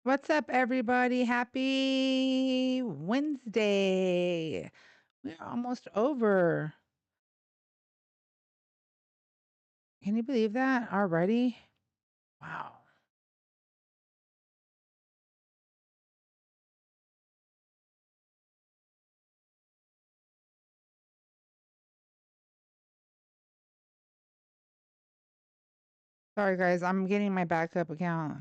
What's up, everybody? Happy Wednesday. We're almost over. Can you believe that already? Wow. Sorry, guys. I'm getting my backup account.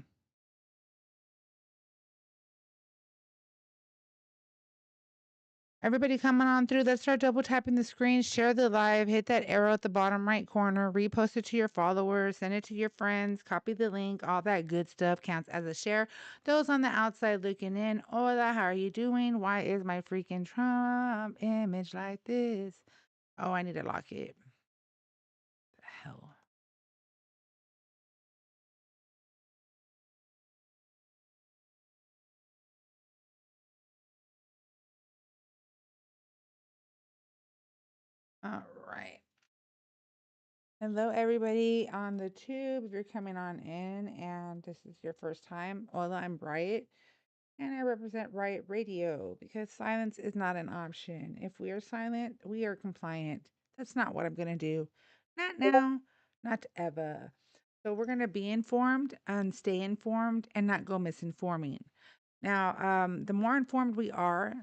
Everybody coming on through. Let's start double tapping the screen. Share the live. Hit that arrow at the bottom right corner. Repost it to your followers. Send it to your friends. Copy the link. All that good stuff counts as a share. Those on the outside looking in. Hola, how are you doing? Why is my freaking Trump image like this? Oh, I need to lock it. The hell. All right. Hello, everybody on the tube. If you're coming on in and this is your first time, hola, I'm Riot, and I represent Riot Radio because silence is not an option. If we are silent, we are compliant. That's not what I'm going to do. Not now, not ever. So we're going to be informed and stay informed and not go misinforming. Now, the more informed we are,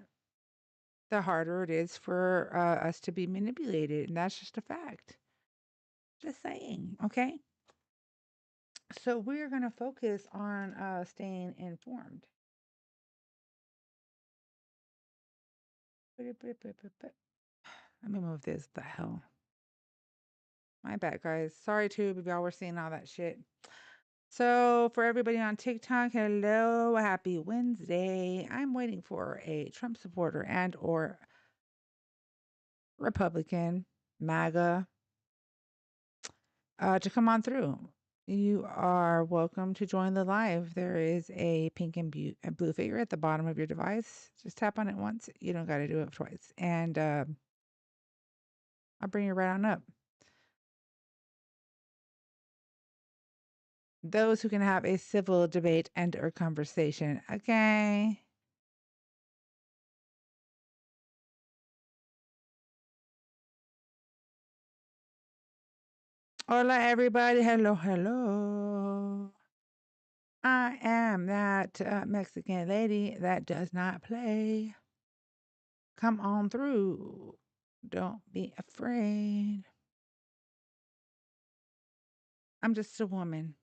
the harder it is for us to be manipulated. And that's just a fact. Just saying, okay? So we're going to focus on staying informed. Let me move this. The hell? My bad, guys. Sorry, too, if y'all were seeing all that shit. So for everybody on TikTok, hello, happy Wednesday. I'm waiting for a Trump supporter and or Republican, MAGA, to come on through. You are welcome to join the live. There is a pink and blue figure at the bottom of your device. Just tap on it once. You don't got to do it twice. And I'll bring you right on up. Those who can have a civil debate and or conversation. Okay. Hola, everybody. Hello, hello. I am that Mexican lady that does not play. Come on through. Don't be afraid. I'm just a woman.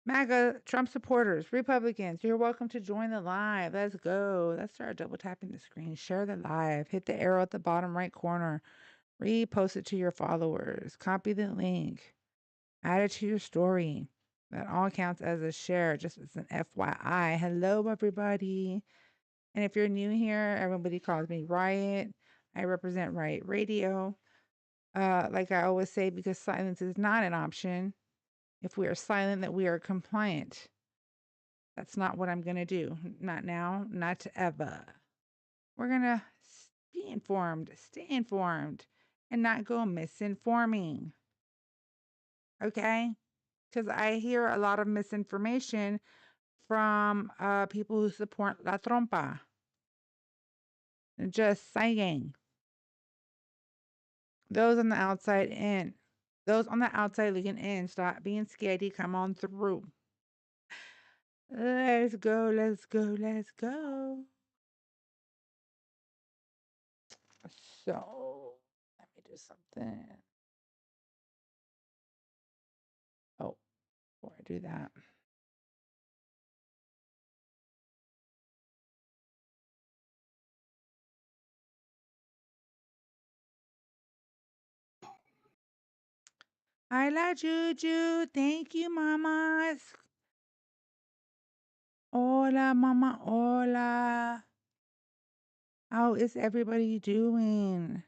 MAGA, Trump supporters, Republicans, you're welcome to join the live. Let's go. Let's start double tapping the screen. Share the live. Hit the arrow at the bottom right corner. Repost it to your followers. Copy the link. Add it to your story. That all counts as a share, just as an FYI. Hello, everybody. And if you're new here, everybody calls me Riot. I represent Riot Radio. Like I always say, because silence is not an option. If we are silent, that we are compliant. That's not what I'm going to do. Not now, not ever. We're going to be informed, stay informed, and not go misinforming. Okay? Because I hear a lot of misinformation from people who support La Trompa. Just saying. Those on the outside in. Those on the outside looking in, stop being scaredy. Come on through. Let's go, let's go, let's go. So, let me do something. Oh, before I do that. Hola, Juju. Thank you, mamas. Hola, mama. Hola. How is everybody doing?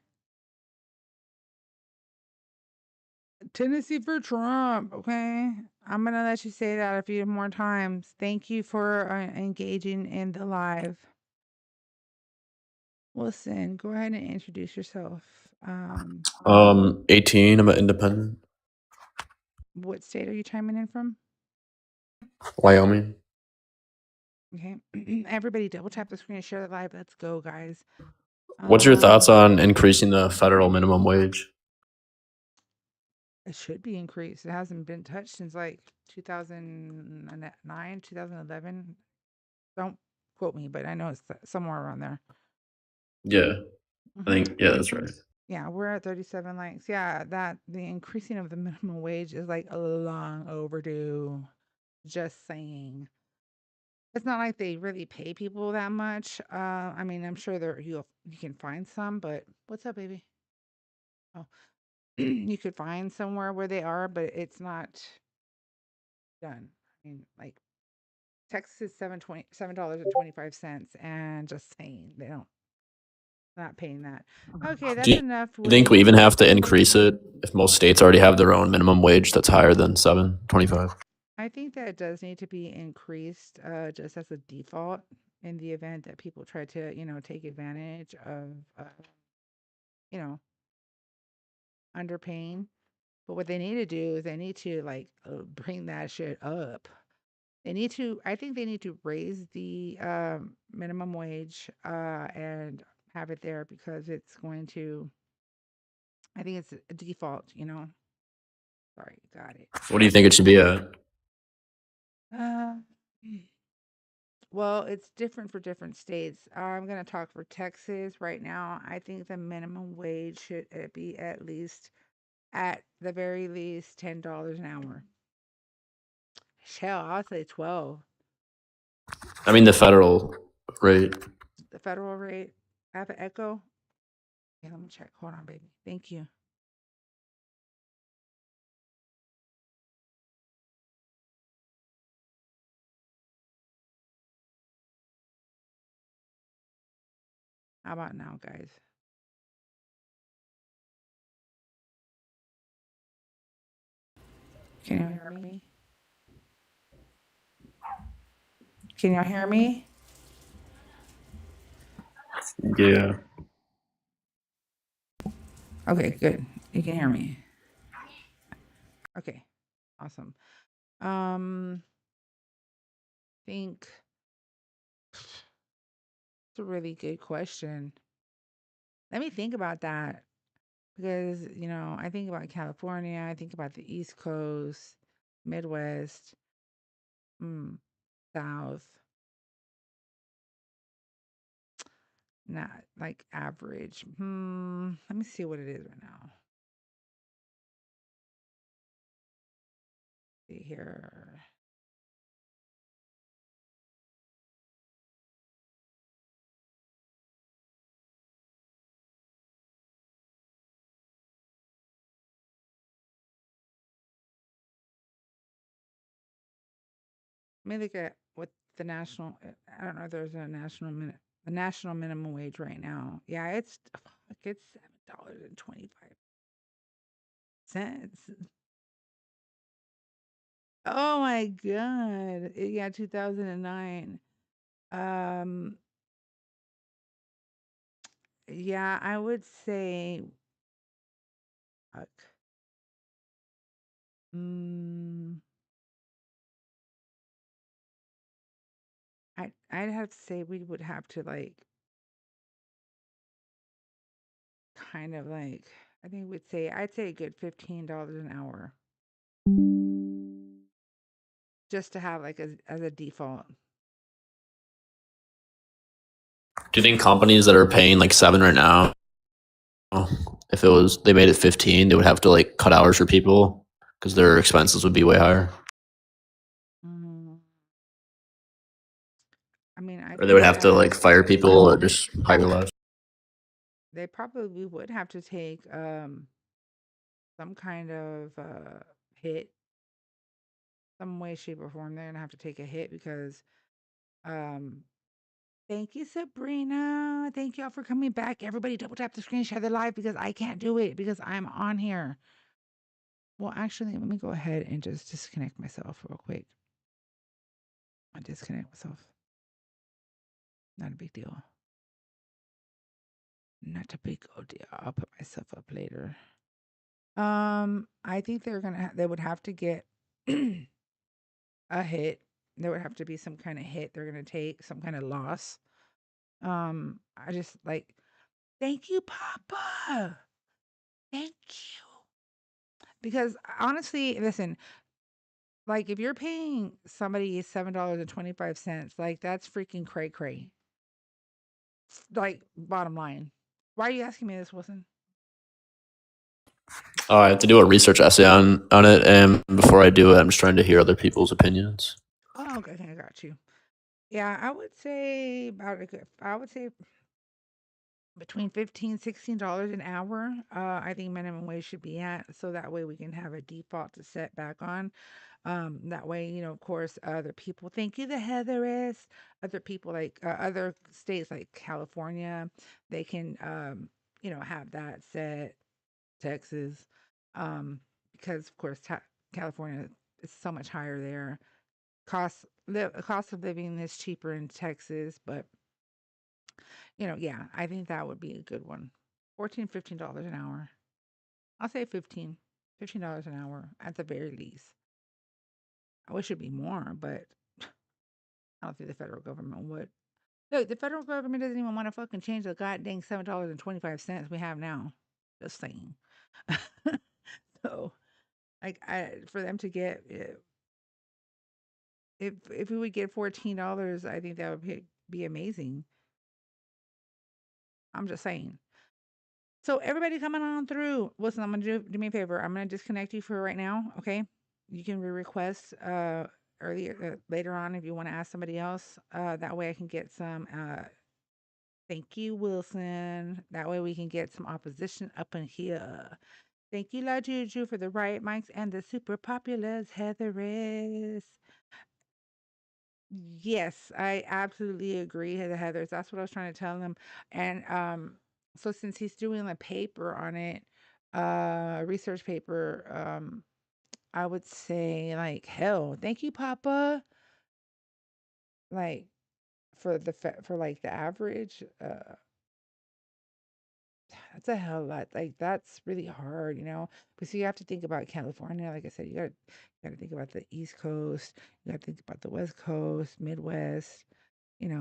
Tennessee for Trump. Okay. I'm going to let you say that a few more times. Thank you for engaging in the live. Wilson, go ahead and introduce yourself. 18. I'm an independent. What state are you chiming in from? Wyoming. Okay. Everybody double tap the screen and share the live. Let's go, guys. What's your thoughts Um, on increasing the federal minimum wage? it should be increased. It hasn't been touched since like 2009, 2011. Don't quote me, but I know it's somewhere around there. Yeah, I Hmm. think, yeah, that's right. Yeah, we're at 37 likes. Yeah, that the increasing of the minimum wage is like a long overdue. Just saying. It's not like they really pay people that much. I mean, I'm sure there you can find some, but what's up, baby? Oh, you could find somewhere where they are, but it's not done. I mean, like Texas is $7.25, and just saying they don't not paying that. Okay, Do that's you enough think we with. even have to increase it if most states already have their own minimum wage that's higher than 7.25? I think that it does need to be increased, just as a default in the event that people try to, take advantage of, you know, underpaying. But what they need to do is they need to like bring that shit up. They need to. I think they need to raise the minimum wage and have it there because it's going to. I think it's a default. Sorry, got it. What do you think it should be at? Uh, well, it's different for different states. I'm going to talk for Texas right now. I think the minimum wage should be at the very least, $10 an hour. Hell, I'll say 12. I mean, the federal rate. The federal rate. I have an echo. Okay, let me check. Hold on, baby. Thank you. How about now, guys? Can you hear me? Can y'all hear me? Yeah. Okay, good. You can hear me. Okay, awesome. Think it's a really good question. Let me think about that because, I think about California, I think about the East Coast, Midwest, mm, South, not like average. Let me see what it is right now. See here. Let me look at what the national. I don't know if there's the national minimum wage right now. Yeah, it's $7.25. Oh my god. Yeah, 2009. Um, yeah, I would say, fuck. Mm, I'd have to say we would have to like kind of like I think I'd say a good $15 an hour just to have like as a default. Do you think companies that are paying like 7 right now, if they made it 15, they would have to like cut hours for people because their expenses would be way higher? Mm, I mean, I Or they could would have to see like fire people or just hire less? they probably would have to take some kind of hit, some way, shape, or form. They're gonna have to take a hit because um thank you, Sabrina. Thank y'all for coming back. Everybody double tap the screen, share the live because I can't do it because I'm on here. Well, actually, let me go ahead and just disconnect myself real quick. I disconnect myself. Not a big deal. Not a big old deal. I'll put myself up later. I think they would have to get a hit. There would have to be some kind of hit they're gonna take, some kind of loss. I just like, thank you, Papa. Thank you. Because honestly, listen, like if you're paying somebody $7.25, like that's freaking cray cray. Like bottom line. Why are you asking me this, Wilson? Oh, I have to do a research essay on it, and before I do it, I'm just trying to hear other people's opinions. Oh, okay, I got you. Yeah, I would say about a good, I would say between $15, $16 an hour. I think minimum wage should be at, so that way we can have a default to set back on. That way, of course, other people, thank you, the Heatheris, other people like other states like California, they can, have that set. Texas, because of course California is so much higher there. Cost of living is cheaper in Texas, but yeah, I think that would be a good one. 14, $15 an hour. I'll say $15 an hour at the very least. I wish it'd be more, but I don't think the federal government would. Look, the federal government doesn't even want to fucking change the goddamn $7.25 we have now. Just saying. So, like, for them to get, if we would get $14, I think that would be amazing. I'm just saying. So everybody coming on through. Listen, I'm gonna do me a favor. I'm gonna disconnect you for right now. Okay, you can request earlier later on if you want to ask somebody else. That way I can get some. Thank you, Wilson. That way we can get some opposition up in here. Thank you, La Juju, for the riot mics and the super populars, Heatheris. Yes, I absolutely agree, the Heathers. That's what I was trying to tell him. And so since he's doing a paper on it, a research paper, I would say like hell. Thank you, Papa. Like for like the average, that's a hell of a lot. Like that's really hard. But so you have to think about California. Like I said, you gotta think about the East Coast. You gotta think about the West Coast, Midwest.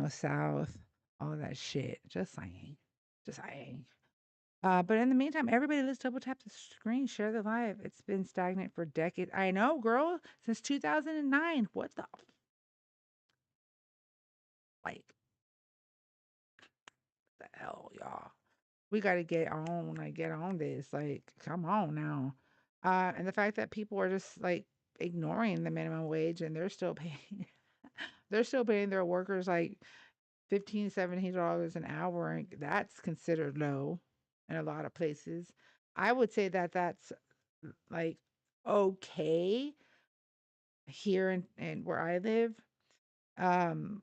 South, all of that shit. Just saying. Just saying. But in the meantime, everybody, let's double tap the screen, share the live. It's been stagnant for decades. I know, girl, since 2009. What the hell, y'all? We got to get on this. Like, come on now. And the fact that people are just like ignoring the minimum wage and they're still paying, they're still paying their workers like 15, $17 an hour, and that's considered low in a lot of places. I would say that that's like okay here in where I live. Um,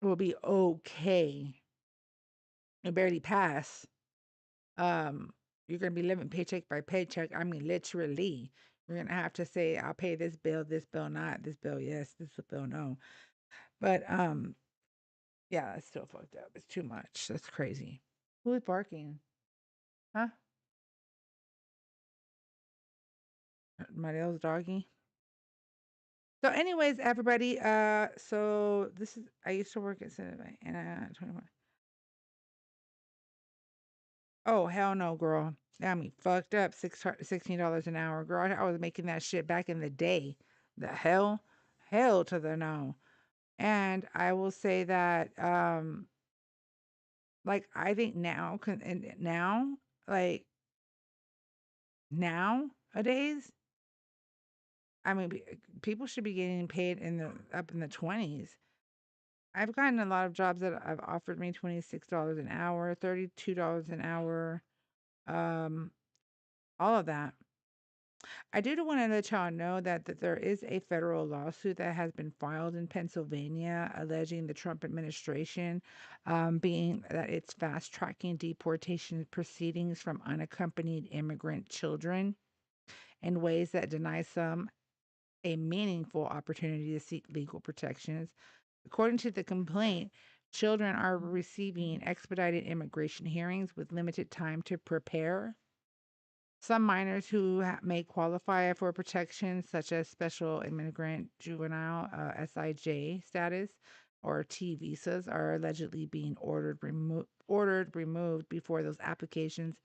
will be okay. It barely pass. Um, you're gonna be living paycheck by paycheck. I mean, literally. You're gonna have to say, I'll pay this bill not, this bill yes, this bill no. But yeah, it's still fucked up. It's too much. That's crazy. Who is barking? Huh? Mariel's doggy. So, anyways, everybody. So this is I used to work at Cinema and 21. Oh hell no, girl. Got me fucked up. $16 an hour, girl. I was making that shit back in the day. The hell to the no. And I will say that, like I think now, and now, like nowadays, I mean, people should be getting paid up in the 20s. I've gotten a lot of jobs that have offered me $26 an hour, $32 an hour, um, all of that. I do want to let y'all know that there is a federal lawsuit that has been filed in Pennsylvania alleging the Trump administration, being that it's fast tracking deportation proceedings from unaccompanied immigrant children in ways that deny some a meaningful opportunity to seek legal protections. According to the complaint, children are receiving expedited immigration hearings with limited time to prepare. Some minors who may qualify for protection, such as special immigrant juvenile SIJ status or T visas, are allegedly being ordered removed before those applications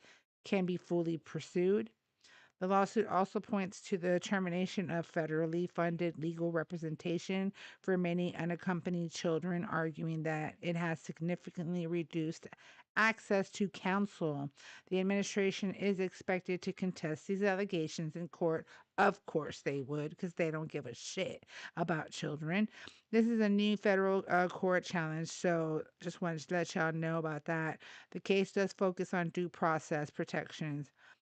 can be fully pursued. The lawsuit also points to the termination of federally funded legal representation for many unaccompanied children, arguing that it has significantly reduced access to counsel. The administration is expected to contest these allegations in court. Of course, they would, because they don't give a shit about children. This is a new federal court challenge, so just wanted to let y'all know about that. The case does focus on due process protections,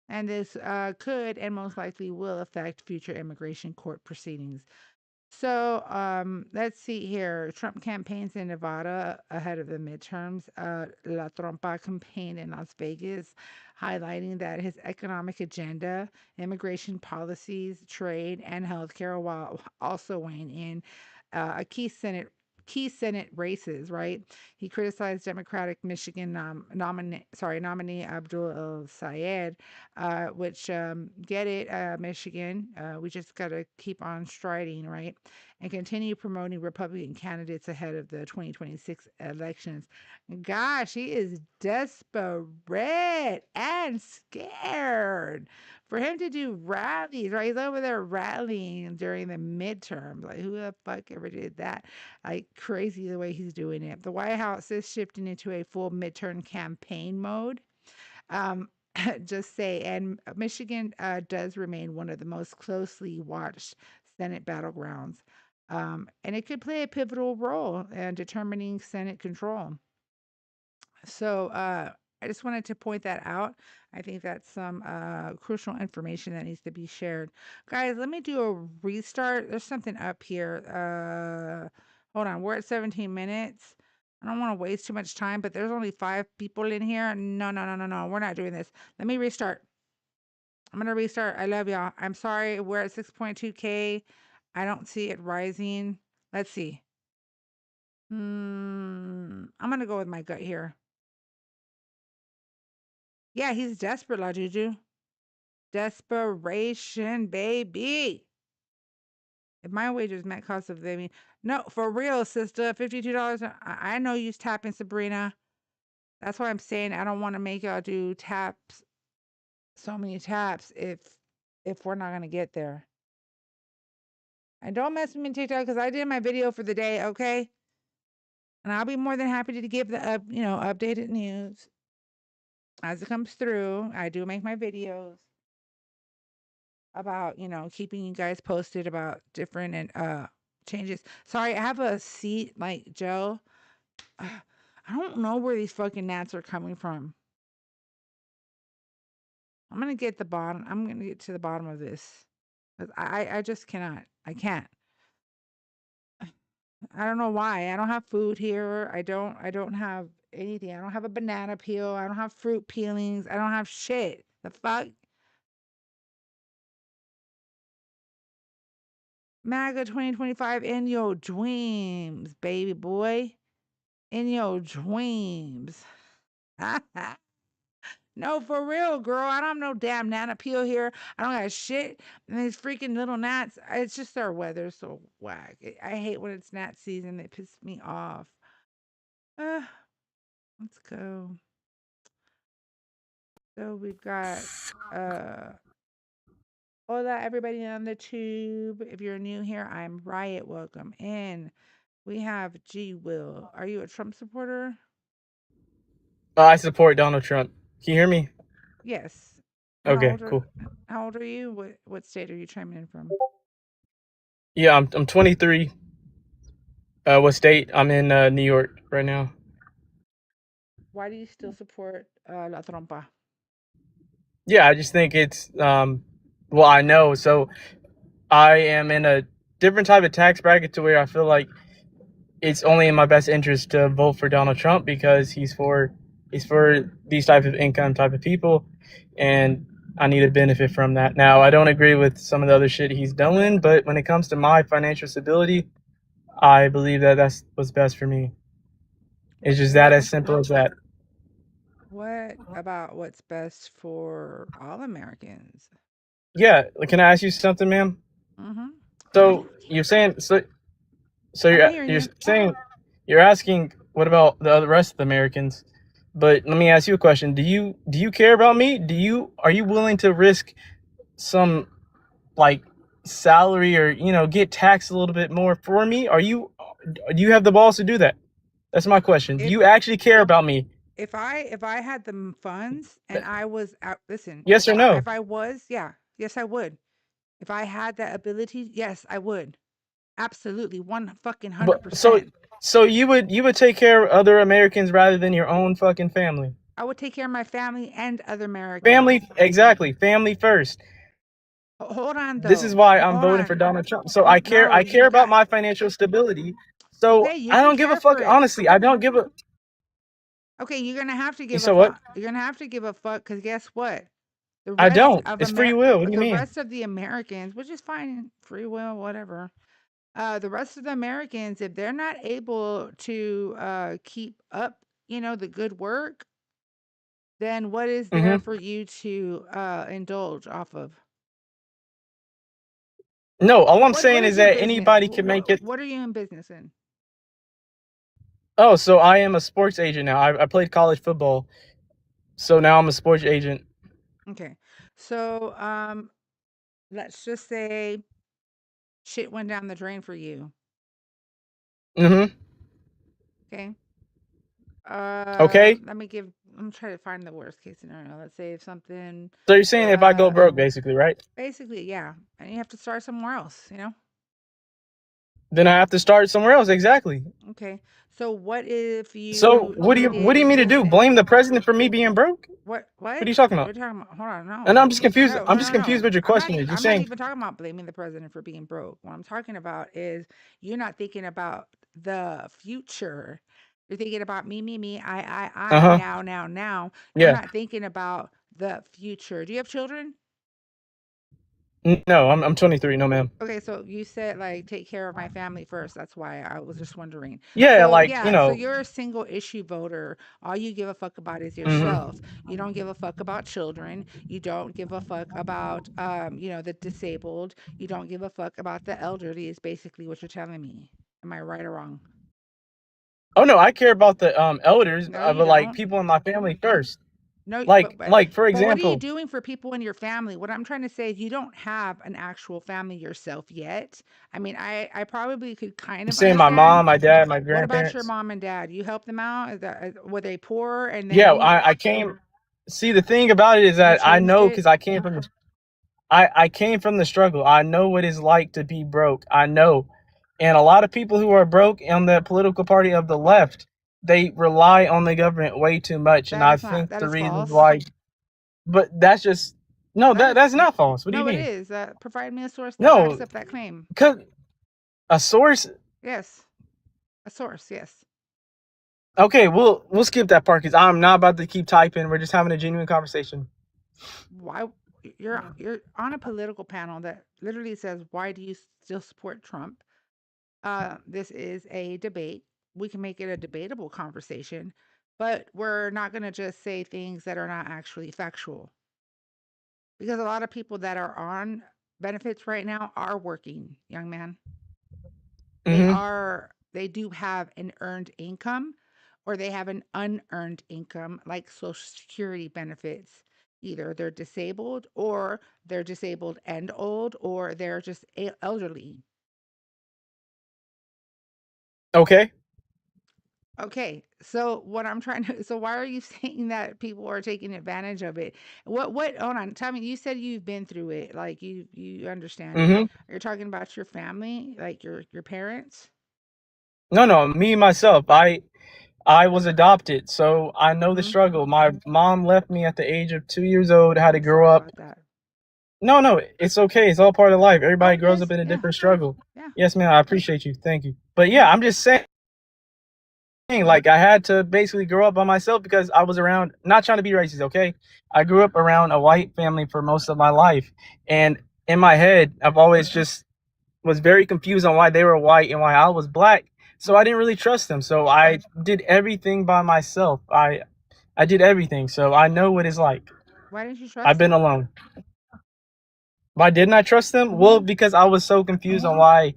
and this could and most likely will affect future immigration court proceedings. So let's see here. Trump campaigns in Nevada ahead of the midterms. La Trompa campaign in Las Vegas, highlighting that his economic agenda, immigration policies, trade, and healthcare, while also weighing in a key Senate races, right? He criticized Democratic Michigan nominee Abdul El Sayed, which get it, Michigan. We just got to keep on striding, right? And continue promoting Republican candidates ahead of the 2026 elections. Gosh, he is desperate and scared for him to do rallies, right? He's over there rallying during the midterm. Like, who the fuck ever did that? Like, crazy the way he's doing it. The White House is shifting into a full midterm campaign mode. Just say, and Michigan does remain one of the most closely watched Senate battlegrounds. And it could play a pivotal role in determining Senate control. So I just wanted to point that out. I think that's some crucial information that needs to be shared. Guys, let me do a restart. There's something up here. Hold on. We're at 17 minutes. I don't want to waste too much time, but there's only 5 people in here. No, no, no, no, no. We're not doing this. Let me restart. I'm going to restart. I love y'all. I'm sorry. We're at 6.2K. I don't see it rising. Let's see. I'm going to go with my gut here. Yeah, he's desperate, La Juju. Desperation, baby. If my wages met cost of living. No, for real, sister. $52. I know you's tapping, Sabrina. That's why I'm saying I don't want to make y'all do taps, so many taps, if we're not going to get there. And don't mess with me on TikTok, because I did my video for the day, okay? And I'll be more than happy to give the updated news as it comes through. I do make my videos about, keeping you guys posted about different and changes. Sorry, I have a seat like Joe. I don't know where these fucking gnats are coming from. I'm gonna get the bottom. I'm gonna get to the bottom of this. I just cannot. I can't. I don't know why. I don't have food here. I don't have anything. I don't have a banana peel. I don't have fruit peelings. I don't have shit. The fuck? MAGA 2025 in your dreams, baby boy. In your dreams. No, for real, girl. I don't have no damn nana peel here. I don't got shit. And these freaking little gnats. It's just our weather so whack. I hate when it's gnat season. It pisses me off. Let's go. So we've got hola everybody on the tube. If you're new here, I'm Riot. Welcome in. We have G Will. Are you a Trump supporter? I support Donald Trump. Can you hear me? Yes. Okay, cool. How old are you? What state are you chiming in from? Yeah, I'm 23. What state? I'm in New York right now. Why do you still support La Trompa? Yeah, I just think it's well, I know. So I am in a different type of tax bracket to where I feel like it's only in my best interest to vote for Donald Trump because he's for these type of income type of people, and I need to benefit from that. Now, I don't agree with some of the other shit he's doing, but when it comes to my financial stability, I believe that that's what's best for me. It's just that as simple as that. What about what's best for all Americans? Yeah, can I ask you something, ma'am? Mm-hmm. So you're saying so I'm hearing you're you. saying you're asking what about the other rest of the Americans? But let me ask you a question. Do you care about me? Are you willing to risk some like salary or get taxed a little bit more for me? Do you have the balls to do that? That's my question. Do If you actually care about me? if I had the funds and I was out, listen, Yes or no? if I was, yeah, yes, I would. If I had that ability, yes, I would. Absolutely, one fucking hundred But so percent. so you would take care of other Americans rather than your own fucking family. I would take care of my family and other Americans. Family, exactly. Family first. Hold on This is though. why I'm Hold voting for on. Donald Trump. So I care. No, I you care about got my financial stability. So okay, you I can don't give a care fuck. for it. Honestly, I don't give a. Okay, you're gonna have to You give a said what? fuck. You're gonna have to give a fuck because guess what? The I rest don't. of It's free will. What do you the mean? rest of the Americans, which is fine, free will, whatever. The rest of the Americans, if they're not able to keep up, the good work, then what is there Hmm. for you to indulge off of? No, all I'm What saying is is your that business? anybody can make it. What are you in business in? Oh, so I am a sports agent now. I played college football, so now I'm a sports agent. Okay. So, let's just say shit went down the drain for you. Hmm. Okay. Okay. I'm trying to find the worst case scenario. Let's say if something, So you're saying if I go uh, broke, basically, right? basically, yeah, and you have to start somewhere else. Then I have to start somewhere else. Exactly. Okay. So what if So you what do you needed, mean to do? listen, Blame the president for me being broke? What what? are you talking What are about? you talking about? Hold on, And no. I'm just confused. No, I'm no, just no, no. confused what your question is. You're I'm not saying even talking about blaming the president for being broke. What I'm talking about is you're not thinking about the future. You're thinking about me, I, uh-huh. now. You're Yeah. not thinking about the future. Do you have children? No, I'm 23. No, ma'am. Okay, so you said like take care of my family first. That's why I was just wondering. Yeah, So like, yeah, so you're a single issue voter. All you give a fuck about is yourself. mhm. You don't give a fuck about children. You don't give a fuck about the disabled. You don't give a fuck about the elderly is basically what you're telling me. Am I right or wrong? Oh no, I care about the elders, No, you but like don't. people in my family first. No, Like for but what are you example, doing for people in your family? What I'm trying to say is you don't have an actual family yourself yet. I mean, I probably could kind I'm of saying my understand. mom, my dad, my What about your grandparents. mom and dad? You help them out? Were they poor and then Yeah, you I came. See, the thing about it is you that I changed know it? because I came from the struggle. I know what it's like to be broke. I know. And a lot of people who are broke on the political party of the left, they rely on the government way too much. And I think That the is reasons false. why, but that's just, no, That that's is not false. What do you no, it mean? is. Provide me a source that backs No, up that claim. because a source. Yes, a source. Yes. Okay, we'll skip that part because I'm not about to keep typing. We're just having a genuine conversation. Why you're on a political panel that literally says, "Why do you still support Trump?" This is a debate. We can make it a debatable conversation, but we're not going to just say things that are not actually factual. Because a lot of people that are on benefits right now are working, young man. Hmm. They do have an earned income or they have an unearned income like social security benefits. Either they're disabled or they're disabled and old or they're just elderly. Okay. Okay, so what I'm trying to so why are you saying that people are taking advantage of it? What hold on, tell me, you said you've been through it, like you understand it. Hmm. You're talking about your family, like your parents? No, no, me myself. I was adopted, so I know the Mm-hmm. struggle. My mom left me at the age of 2 years old. Had to I'm grow sorry up. about that. No, no, it's okay. It's all part of life. No, Everybody it grows is. up in a Yeah. different struggle. Yeah. Yes, ma'am. I appreciate you. Thank you. But Mm-hmm. yeah, I'm just saying, like, I had to basically grow up by myself because I was around. Not trying to be racist, okay? I grew up around a white family for most of my life, and in my head, I've always just was very confused on why they were white and why I was black. So I didn't really trust them. So I did everything by myself. I did everything, so I know what it's like. Why didn't you I've trust been him? alone. Why didn't I trust them? Well, because I was so confused on why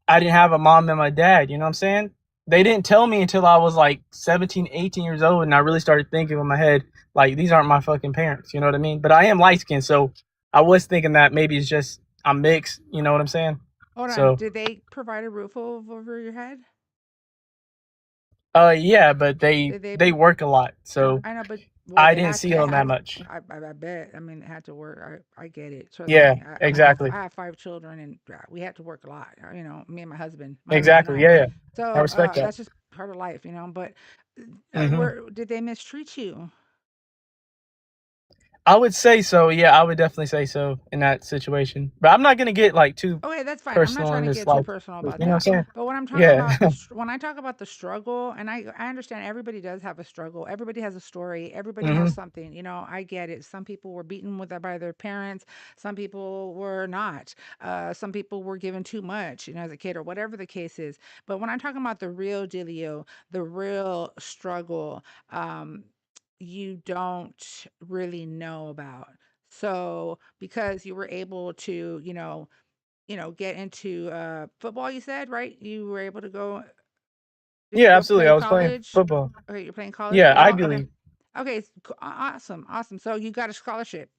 I didn't have a mom and my dad. You know what I'm saying? They didn't tell me until I was like 17, 18 years old, and I really started thinking in my head, like, these aren't my fucking parents. You know what I mean? But I am light skinned, so I was thinking that maybe it's just I'm mixed. You know what I'm saying? Hold on. So, Did they provide a roof over your head? yeah, but Did they? they work a lot, so I know, but well, I they didn't had see it them that had. much. I bet. I mean, it had to work. I get it. Trust Yeah, me. exactly, I have 5 children, and we had to work a lot. You know, me and my husband and exactly. I. Yeah, yeah. I So respect that. that's just part of life, you know. But Hmm. where did they mistreat you? I would say so. Yeah, I would definitely say so in that situation. But I'm not gonna get like too Okay, that's fine. I'm not personal trying in to this get too life. personal You about know what I'm that. saying? But when I'm talking Yeah. about when I talk about the struggle, and I understand everybody does have a struggle. Everybody has a story. Everybody Hmm. has something. You know, I get it. Some people were beaten by their parents. Some people were not. Some people were given too much, you know, as a kid or whatever the case is. But when I'm talking about the real dealio, the real struggle, um, you don't really know about. So because you were able to, get into football, you said, right? You were able to go. Did you Yeah, go absolutely. play I was playing college? football. Okay, you're playing college Yeah, football. Ivy Okay, League. okay, awesome, awesome. So you got a scholarship.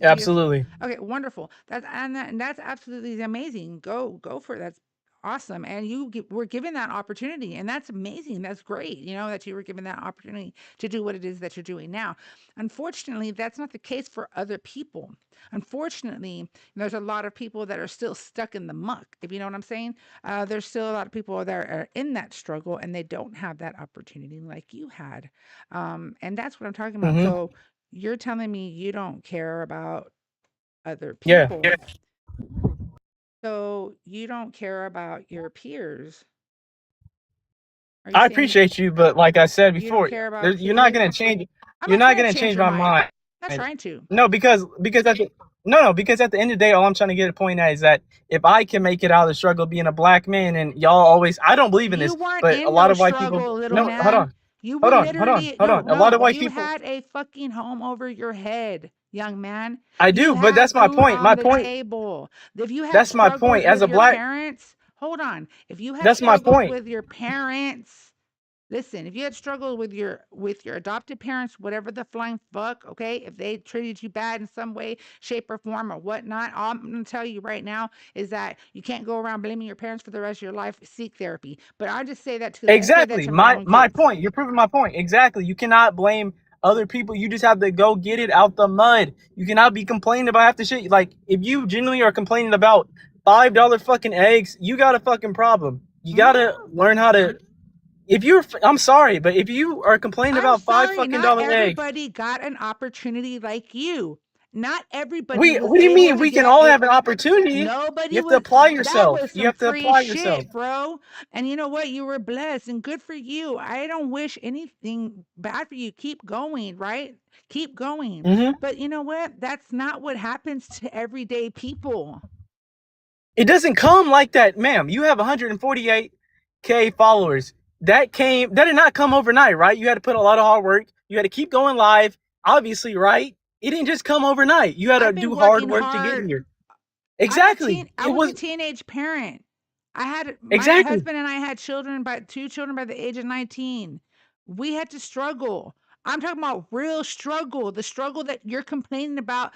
Do you? Absolutely. Okay, wonderful. And that's absolutely amazing. Go for it. That's awesome. And were given that opportunity, and that's amazing. That's great. You know that you were given that opportunity to do what it is that you're doing now. Unfortunately, that's not the case for other people. Unfortunately, there's a lot of people that are still stuck in the muck. If you know what I'm saying, there's still a lot of people that are in that struggle, and they don't have that opportunity like you had. And that's what I'm talking about. Hmm. So you're telling me you don't care about other Yeah. people. So you don't care about your peers. Are you I saying appreciate you, but like I said you don't before, care about you're not peers? gonna change. I'm You're not not trying to gonna change change your my mind. mind. I'm not trying to. No, because at the no, because at the end of the day, all I'm trying to get a point at is that if I can make it out of the struggle being a black man, and y'all always, I don't believe in You this, weren't but a in lot no of white people. struggle, little No, hold man. on, You were hold on, hold on, literally hold no, on. A lot no. of white You people. had a fucking home over your head, young man. I You do, but had that's my food point. on My the point. table. If you had That's my point. struggles As with a your black, parents, hold on. If you had that's my struggles point. with your parents, listen, if you had struggled with your adopted parents, whatever the flying fuck, okay, if they treated you bad in some way, shape, or form, or whatnot, all I'm gonna tell you right now is that you can't go around blaming your parents for the rest of your life. Seek therapy. But I just say that because I say that Exactly. to my own My kids. point. You're proving my point. Exactly. You cannot blame other people. You just have to go get it out the mud. You cannot be complaining about half the shit. Like, if you genuinely are complaining about $5 fucking eggs, you got a fucking problem. You Mhm. gotta learn how to. If you're, I'm sorry, but if you are complaining I'm about five sorry, fucking not dollar eggs, everybody got an opportunity like you. Not everybody was what do you able mean? to We can get all it. have an opportunity. You Nobody have to was. apply That yourself. was You some have to free apply yourself. shit, bro. And you know what? You were blessed and good for you. I don't wish anything bad for you. Keep going, right? Keep going. Hmm. But you know what? That's not what happens to everyday people. It doesn't come like that, ma'am. You have 148K followers. That did not come overnight, right? You had to put a lot of hard work. You had to keep going live, obviously, right? It didn't just come overnight. You had to I've been do hard working work to get hard. here. Exactly. I It was a was teenage parent. I had my exactly. husband and I had two children by the age of 19. We had to struggle. I'm talking about real struggle. The struggle that you're complaining about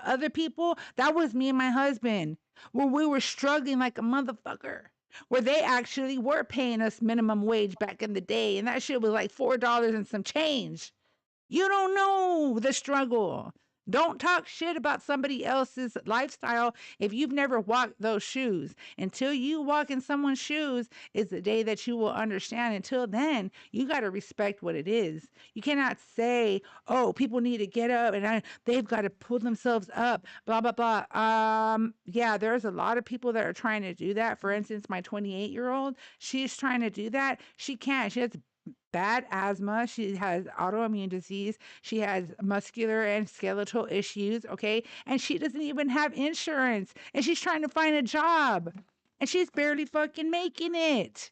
other people, that was me and my husband. Where we were struggling like a motherfucker. Where they actually were paying us minimum wage back in the day, and that shit was like $4 and some change. You don't know the struggle. Don't talk shit about somebody else's lifestyle if you've never walked those shoes. Until you walk in someone's shoes is the day that you will understand. Until then, you got to respect what it is. You cannot say, "Oh, people need to get up and they've got to pull themselves up." Blah blah blah. Yeah, there's a lot of people that are trying to do that. For instance, my 28-year-old, she's trying to do that. She can't. She has bad asthma. She has autoimmune disease. She has muscular and skeletal issues. Okay. And she doesn't even have insurance. And she's trying to find a job. And she's barely fucking making it.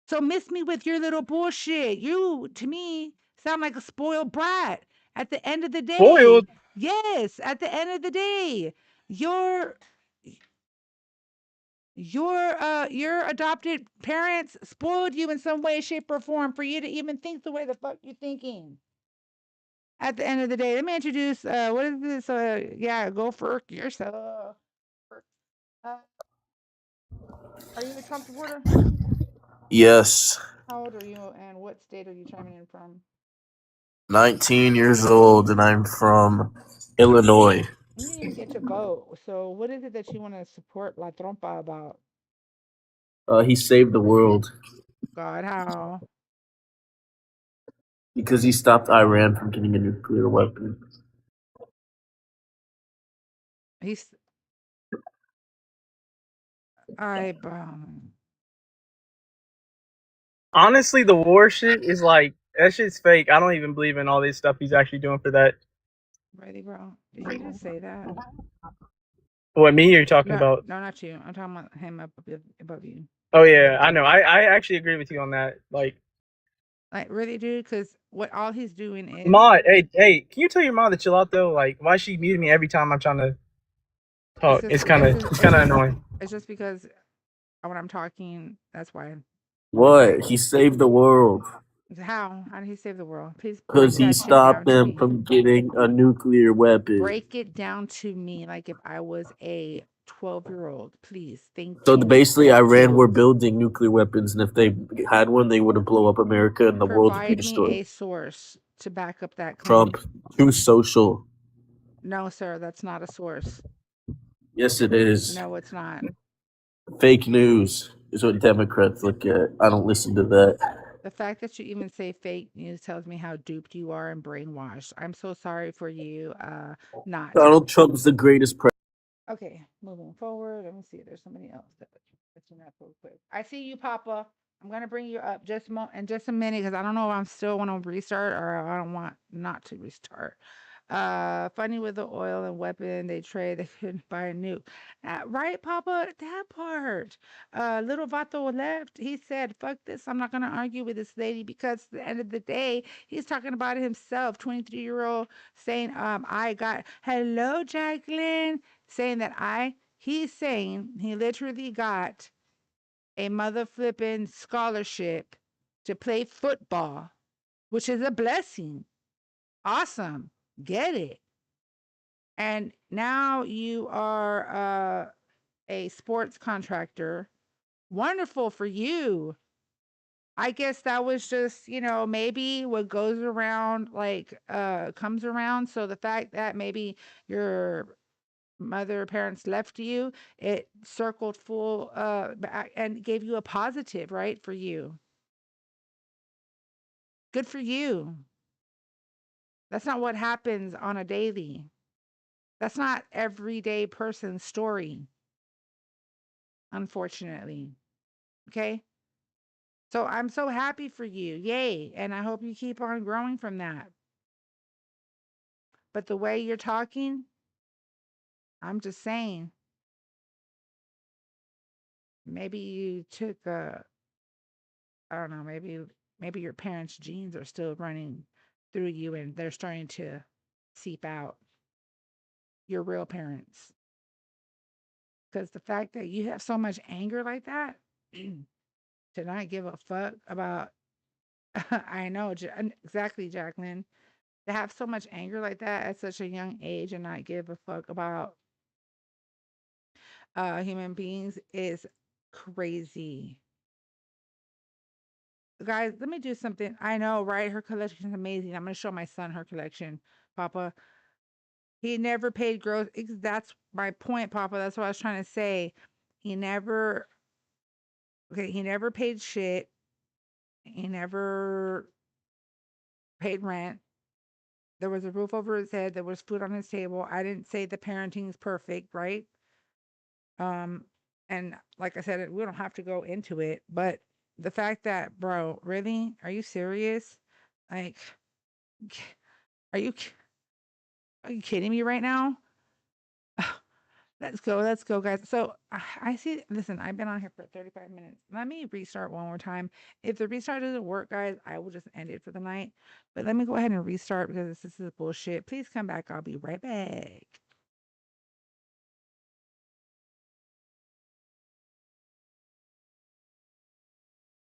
So miss me with your little bullshit. You, to me, sound like a spoiled brat. At the end of the day, Spoiled. yes, at the end of the day, your your adopted parents spoiled you in some way, shape, or form for you to even think the way the fuck you're thinking. At the end of the day, let me introduce what is this? Yeah, go for yourself. Uh, are you a Trump supporter? Yes. How old are you, and what state are you chiming in from? 19 years old, and I'm from Illinois. You didn't even get to vote. So, what is it that you want to support La Trompa about? He saved the world God, how? because he stopped Iran from getting a nuclear weapon. He's I Honestly, the war shit is like that shit's fake. I don't even believe in all this stuff he's actually doing for that. Ready, bro? Did you just say that? What, me are you talking No, about? no, not you. I'm talking about him above you. Oh yeah, I know. I actually agree with you on that. Like, Like, really, dude? Because what all he's doing is Mod, hey, can you tell your mom to chill out though? Like, why she muted me every time I'm trying to talk? It's kind of annoying. It's just because when I'm talking, that's why. What? He saved the world How? How did he save the world? Please break because he that shit down stopped to them me. from getting a nuclear weapon. Break it down to me like if I was a 12-year-old. Please. Thank So you. basically, Iran were building nuclear weapons, and if they had one, they would have blow up America, and the world would be Provide me destroyed. a source to back up that claim. Trump, too social. No, sir, that's not a source. Yes, it is. No, it's not. Fake news is what Democrats look at. I don't listen to that. The fact that you even say fake news tells me how duped you are and brainwashed. I'm so sorry for you. Not. Donald Trump's the greatest president. Okay, moving forward. Let me see. There's somebody else that's in that real quick. I see you, Papa. I'm gonna bring you up in just a minute because I don't know if I'm still want to restart or I don't want not to restart. Funny with the oil and weapon they trade, they couldn't buy a nuke. Right, Papa? That part. Little Vato left. He said, fuck this. I'm not going to argue with this lady because at the end of the day, he's talking about himself. 23-year-old saying, I got, hello, Jacqueline, saying that he's saying he literally got a mother flipping scholarship to play football, which is a blessing. Awesome. Get it. And now you are a sports contractor. Wonderful for you. I guess that was just, maybe what goes around comes around. So the fact that maybe your mother or parents left you, it circled full back and gave you a positive, right? For you. Good for you. That's not what happens on a daily. That's not everyday person's story, unfortunately. Okay? So I'm so happy for you. Yay. And I hope you keep on growing from that. But the way you're talking, I'm just saying, maybe you took I don't know, maybe your parents' genes are still running through you and they're starting to seep out. Your real parents. Because the fact that you have so much anger like that, to not give a fuck about, I know, exactly, Jacqueline. To have so much anger like that at such a young age and not give a fuck about human beings is crazy. Guys, let me do something. I know, right? Her collection is amazing. I'm going to show my son her collection, Papa. He never paid gross. That's my point, Papa. That's what I was trying to say. He never, okay, he never paid shit. He never paid rent. There was a roof over his head. There was food on his table. I didn't say the parenting is perfect, right? And like I said, we don't have to go into it, but the fact that, bro, really? Are you serious? Like, are you are you kidding me right now? Let's go, guys. So I see. Listen, I've been on here for 35 minutes. Let me restart one more time. If the restart doesn't work, guys, I will just end it for the night. But let me go ahead and restart because this is bullshit. Please come back. I'll be right back.